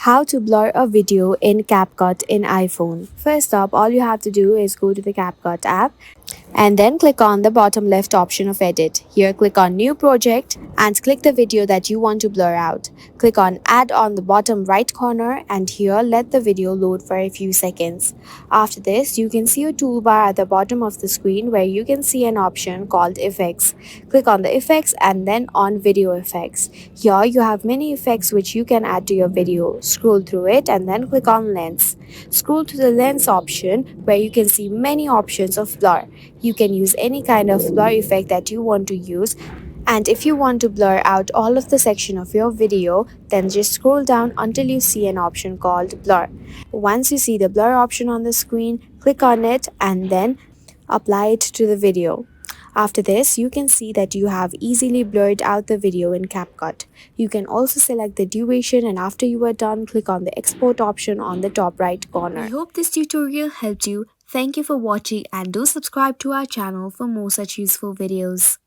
How to blur a video in CapCut in iPhone. First up, all you have to do is go to the CapCut app and then click on the bottom left option of edit. Here click on new project and click the video that you want to blur out. Click on add on the bottom right corner and here let the video load for a few seconds. After this, you can see a toolbar at the bottom of the screen where you can see an option called effects. Click on the effects and then on video effects. Here you have many effects which you can add to your video. Scroll through it and then click on lens. Scroll to the lens option where you can see many options of blur. You can use any kind of blur effect that you want to use, and if you want to blur out all of the section of your video, then just scroll down until you see an option called blur. Once you see the blur option on the screen, click on it and then apply it to the video. After this, you can see that you have easily blurred out the video in CapCut. You can also select the duration, and after you are done, click on the export option on the top right corner. I hope this tutorial helped you. Thank you for watching and do subscribe to our channel for more such useful videos.